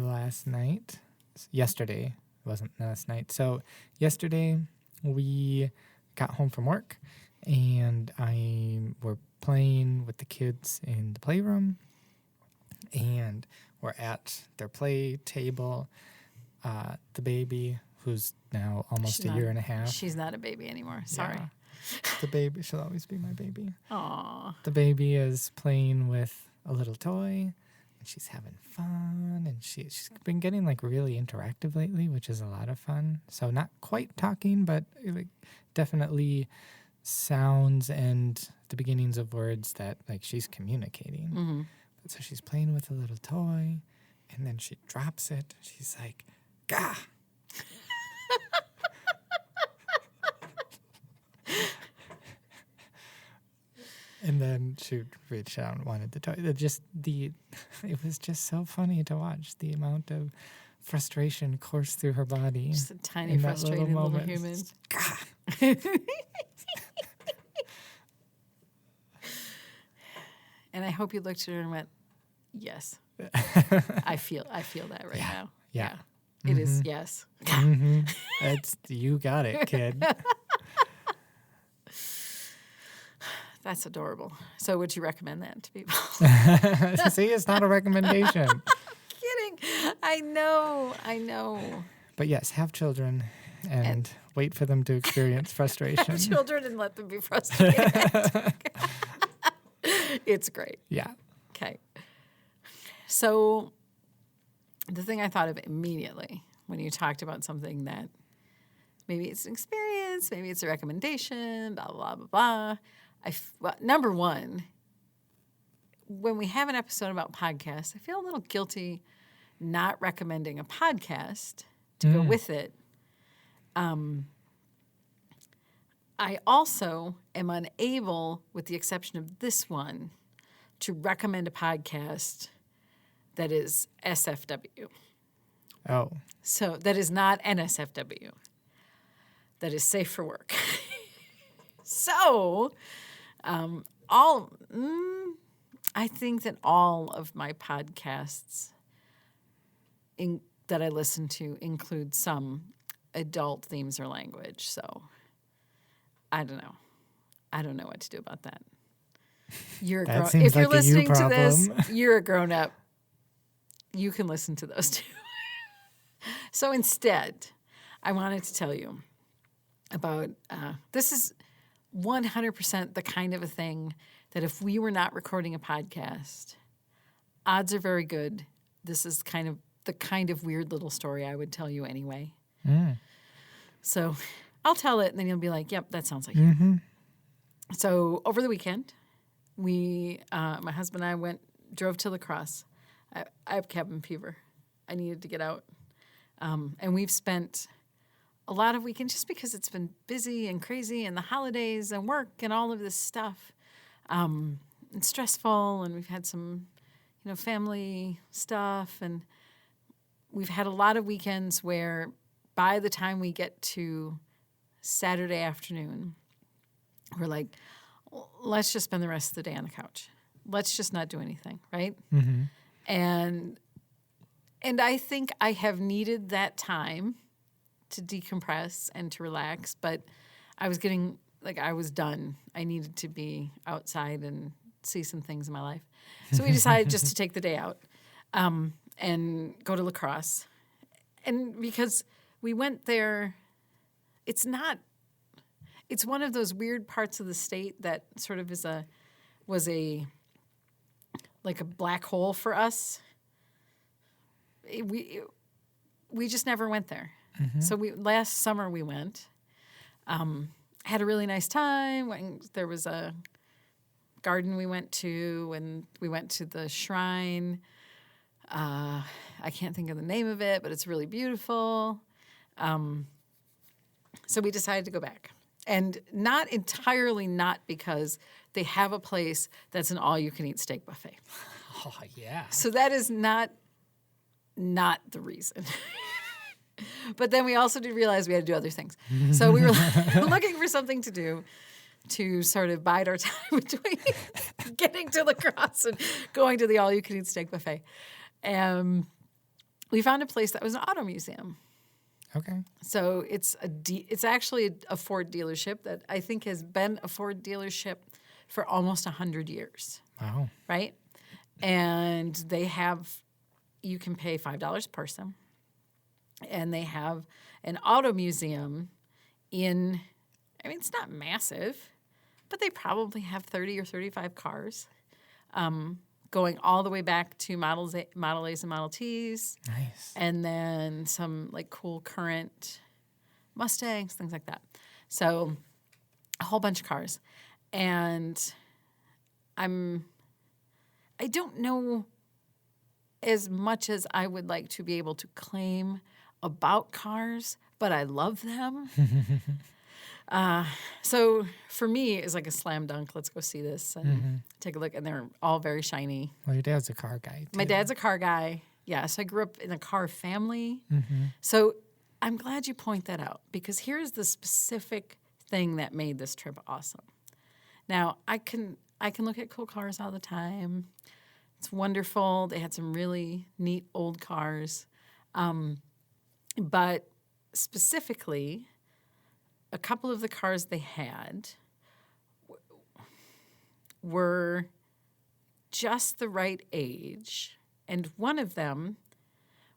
yesterday. It wasn't last night. So yesterday we got home from work and we're playing with the kids in the playroom and we're at their play table. The baby, who's now almost She's a not- year and a half. She's not a baby anymore. Sorry. Yeah. The baby, she'll always be my baby. Aw. The baby is playing with a little toy and she's having fun and she's been getting like really interactive lately, which is a lot of fun. So not quite talking, but like definitely sounds and the beginnings of words that like she's communicating. Mm-hmm. So she's playing with a little toy and then she drops it. She's like, gah. And then she reached out and wanted the toy. It was just so funny to watch the amount of frustration course through her body. Just a tiny, in that little frustrated little moment. human. And I hope you looked at her and went, yes. I feel that right now. Yeah. It is yes. You got it, kid. That's adorable. So would you recommend that to people? See, it's not a recommendation. Kidding. I know. But yes, have children and wait for them to experience frustration. Have children and let them be frustrated. It's great. Yeah. Okay. So the thing I thought of immediately when you talked about something that maybe it's an experience, maybe it's a recommendation, blah, blah, blah, blah. Number one, when we have an episode about podcasts, I feel a little guilty not recommending a podcast to go with it. I also am unable, with the exception of this one, to recommend a podcast that is SFW. Oh. So that is not NSFW. That is safe for work. So, I think that all of my podcasts that I listen to include some adult themes or language. So, I don't know. I don't know what to do about that. You're a That grown. seems If you're like a you listening to this, problem. you're a grown up. You can listen to those too. So instead, I wanted to tell you about this is 100% the kind of a thing that if we were not recording a podcast, odds are very good. This is kind of the kind of weird little story I would tell you anyway. So I'll tell it, and then you'll be like, yep, that sounds like you. So over the weekend, my husband and I drove to La Crosse. I have cabin fever. I needed to get out. And we've spent a lot of weekends just because it's been busy and crazy and the holidays and work and all of this stuff. And stressful, and we've had some, family stuff. And we've had a lot of weekends where by the time we get to Saturday afternoon, we're like, let's just spend the rest of the day on the couch. Let's just not do anything, right? Mm-hmm. And I think I have needed that time to decompress and to relax, but I was getting, I was done. I needed to be outside and see some things in my life. So we decided just to take the day out and go to La Crosse. And because we went there, it's one of those weird parts of the state that sort of is a was like a black hole for us. We just never went there. So last summer we went, had a really nice time. There was a garden we went to, and we went to the shrine. I can't think of the name of it, but it's really beautiful. So we decided to go back. And not entirely not because they have a place that's an all-you-can-eat steak buffet. Oh, yeah. So that is not the reason. But then we also did realize we had to do other things. So we were looking for something to do to sort of bide our time between getting to La Crosse and going to the all-you-can-eat steak buffet. And we found a place that was an auto museum. Okay. So it's actually a Ford dealership that I think has been a Ford dealership for almost 100 years. Wow. Right? And you can pay $5 a person. And they have an auto museum it's not massive, but they probably have 30 or 35 cars going all the way back to Model A's and Model T's. Nice. And then some like cool current Mustangs, things like that. So a whole bunch of cars. And I don't know as much as I would like to be able to claim about cars, but I love them. So for me, it's like a slam dunk. Let's go see this and take a look. And they're all very shiny. Well, your dad's a car guy, too. My dad's a car guy. Yeah, so I grew up in a car family. So I'm glad you point that out, because here's the specific thing that made this trip awesome. Now, I can look at cool cars all the time. It's wonderful. They had some really neat old cars. But specifically, a couple of the cars they had were just the right age, and one of them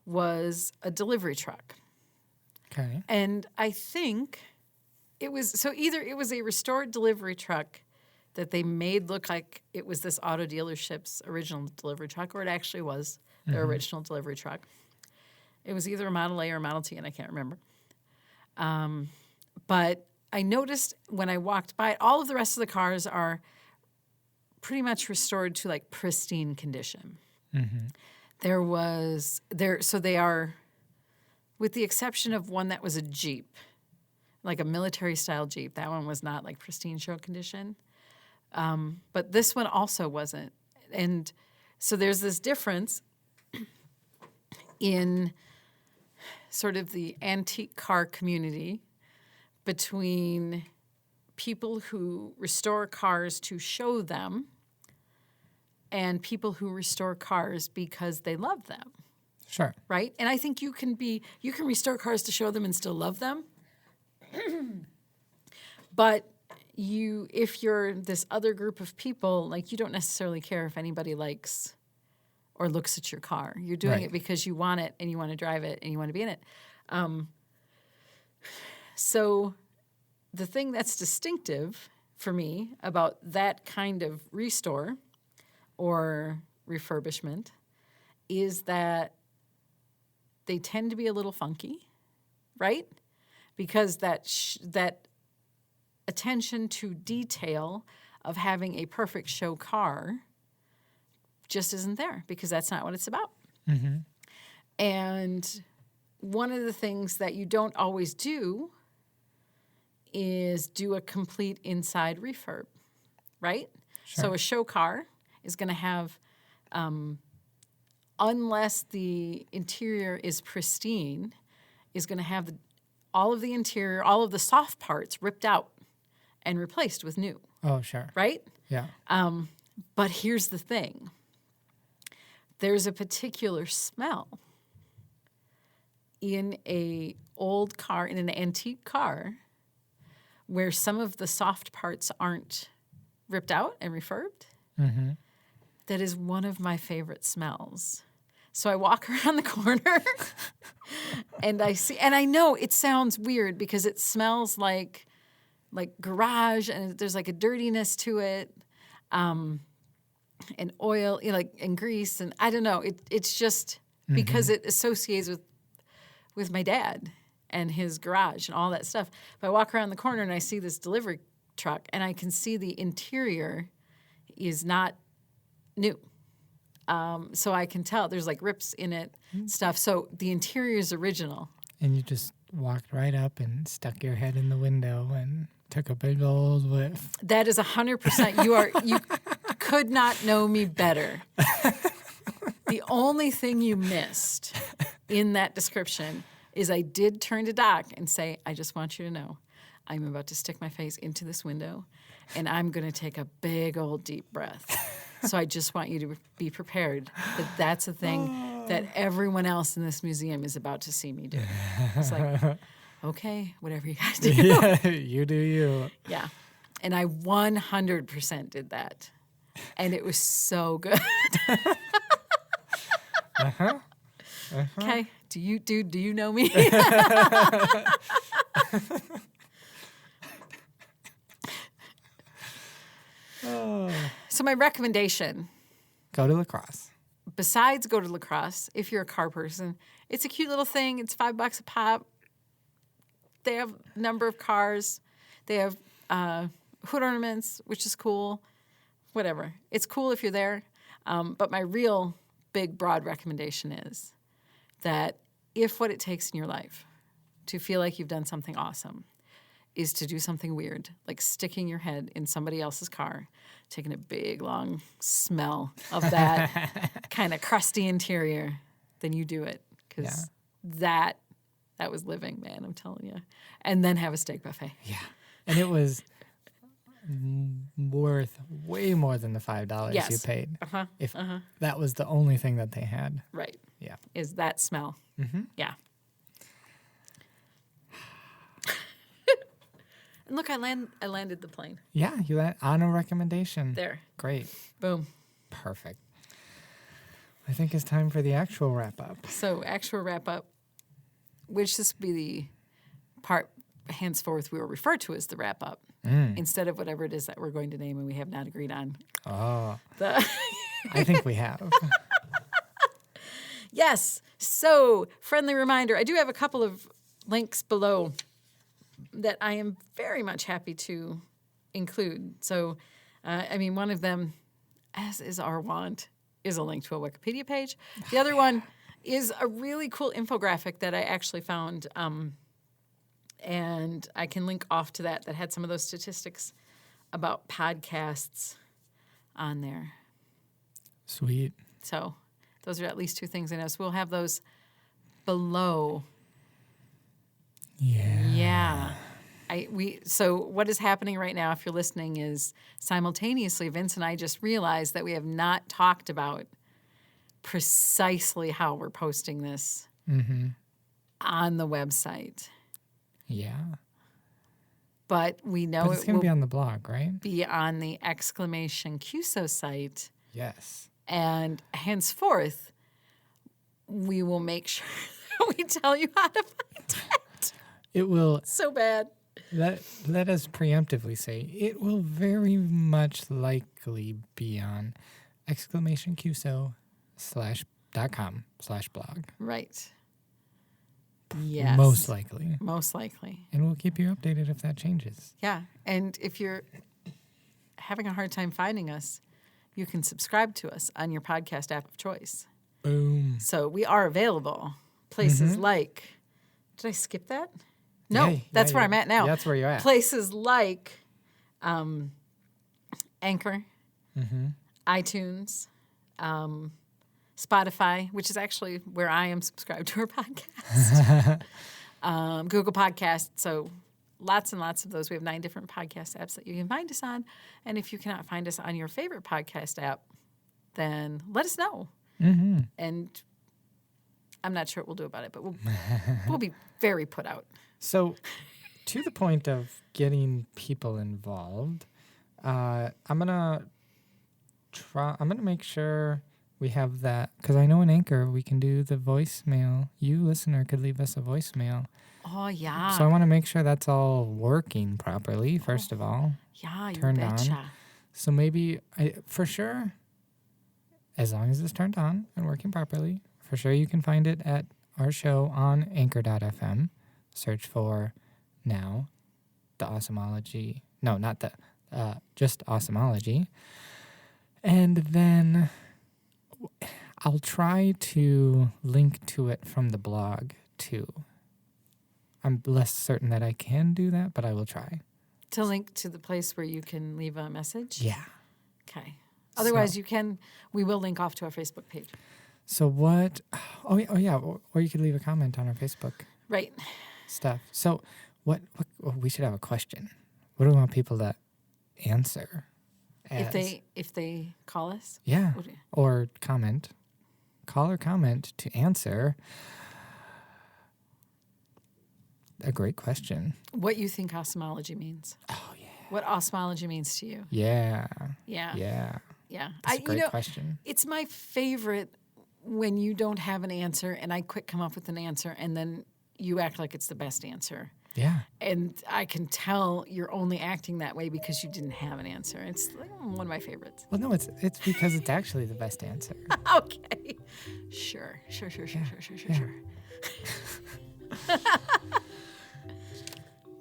was a delivery truck. Okay. And I think it was either it was a restored delivery truck that they made look like it was this auto dealership's original delivery truck, or it actually was their original delivery truck. It was either a Model A or a Model T, and I can't remember. But I noticed when I walked by, all of the rest of the cars are pretty much restored to like pristine condition. So they are, with the exception of one that was a Jeep, like a military style Jeep. That one was not like pristine show condition. But this one also wasn't. And so there's this difference in sort of the antique car community between people who restore cars to show them and people who restore cars because they love them, Sure. right? And I think you can restore cars to show them and still love them. But if you're this other group of people, like, you don't necessarily care if anybody likes or looks at your car. You're doing Right. it because you want it and you want to drive it and you want to be in it. So the thing that's distinctive for me about that kind of restore or refurbishment is that they tend to be a little funky, right? Because that attention to detail of having a perfect show car just isn't there, because that's not what it's about. And one of the things that you don't always do is do a complete inside refurb, right? Sure. So a show car is going to have, unless the interior is pristine, is going to have all of the interior, all of the soft parts ripped out and replaced with new, Oh, sure. right? Yeah. But here's the thing. There's a particular smell in an old car, in an antique car, where some of the soft parts aren't ripped out and refurbed. That is one of my favorite smells. So I walk around the corner and I know it sounds weird because it smells like garage, and there's like a dirtiness to it. and oil, like and grease, and I don't know. It's just because it associates with my dad and his garage and all that stuff. If I walk around the corner and I see this delivery truck, and I can see the interior is not new. So I can tell there's like rips in it, stuff. So the interior is original. And you just walked right up and stuck your head in the window and took a big old whiff. That is 100%. You could not know me better. The only thing you missed in that description is I did turn to Doc and say, I just want you to know, I'm about to stick my face into this window and I'm going to take a big old deep breath. So I just want you to be prepared that that's a thing that everyone else in this museum is about to see me do. It's like, okay, whatever you guys do. Yeah, you do you. Yeah. And I 100% did that. And it was so good. Okay. Do you know me? So my recommendation, Go to La Crosse. besides go to La Crosse, if you're a car person, it's a cute little thing. It's $5 a pop. They have a number of cars. They have hood ornaments, which is cool. Whatever. It's cool if you're there. But my real big, broad recommendation is that if what it takes in your life to feel like you've done something awesome is to do something weird, like sticking your head in somebody else's car, taking a big, long smell of that kind of crusty interior, then you do it. Because that was living, man, I'm telling you. And then have a steak buffet. Yeah. And it was worth way more than the $5 Yes. you paid. Uh-huh. If that was the only thing that they had. Right. Yeah. Is that smell. Mm-hmm. Yeah. And look, I landed the plane. Yeah, you had on a recommendation. There. Great. Boom. Perfect. I think it's time for the actual wrap up. So, actual wrap up, which this will be the part henceforth we will refer to as the wrap up instead of whatever it is that we're going to name and we have not agreed on. Oh, The I think we have. Yes. So, friendly reminder, I do have a couple of links below that I am very much happy to include. So, one of them, as is our want, is a link to a Wikipedia page. The other one is a really cool infographic that I actually found, and I can link off to that had some of those statistics about podcasts on there. Sweet. So those are at least two things I know. So we'll have those below. Yeah. So what is happening right now, if you're listening, is simultaneously Vince and I just realized that we have not talked about precisely how we're posting this on the website. Yeah. But we know But it's it going to will be on the blog, right? be on the exclamation QSO site. Yes. And henceforth, we will make sure that we tell you how to find it. It will, So bad. let us preemptively say, it will very much likely be on exclamationqso.com/blog. Right. Yes. Most likely. Most likely. And we'll keep you updated if that changes. Yeah. And if you're having a hard time finding us, you can subscribe to us on your podcast app of choice. Boom. So we are available. Places like, did I skip that? No, Yeah, that's where yeah, I'm at now. that's where you're at. Places like Anchor, iTunes, Spotify, which is actually where I am subscribed to our podcast, Google Podcasts. So lots and lots of those. We have 9 different podcast apps that you can find us on. And if you cannot find us on your favorite podcast app, then let us know. And I'm not sure what we'll do about it, but we'll be very put out. So, to the point of getting people involved, I'm gonna make sure we have that, because I know in Anchor we can do the voicemail. You listener could leave us a voicemail. Oh, yeah. So I want to make sure that's all working properly. First of all, Yeah, you turned on. betcha. So maybe, for sure, as long as it's turned on and working properly, for sure you can find it at our show on anchor.fm. Search for now, the Awesomeology. No, not the, just Awesomeology. And then I'll try to link to it from the blog too. I'm less certain that I can do that, but I will try. To link to the place where you can leave a message? Yeah. Okay. Otherwise, we will link off to our Facebook page. So what, yeah, or you could leave a comment on our Facebook Right. stuff. So what we should have a question. What do we want people to answer? If they call us? Yeah, What do you- or comment. Call or comment to answer a great question. What you think osmology means. Oh, yeah. What osmology means to you. Yeah. Yeah. Yeah. Yeah. That's a great question. It's my favorite when you don't have an answer and I quick come up with an answer and then you act like it's the best answer. Yeah. And I can tell you're only acting that way because you didn't have an answer. It's like one of my favorites. Well, no, it's because it's actually the best answer. Okay. Sure.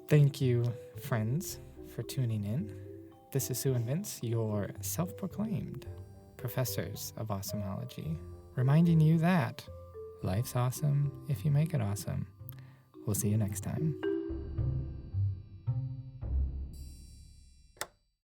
Thank you, friends, for tuning in. This is Sue and Vince, your self-proclaimed professors of awesomeology, reminding you that life's awesome if you make it awesome. We'll see you next time.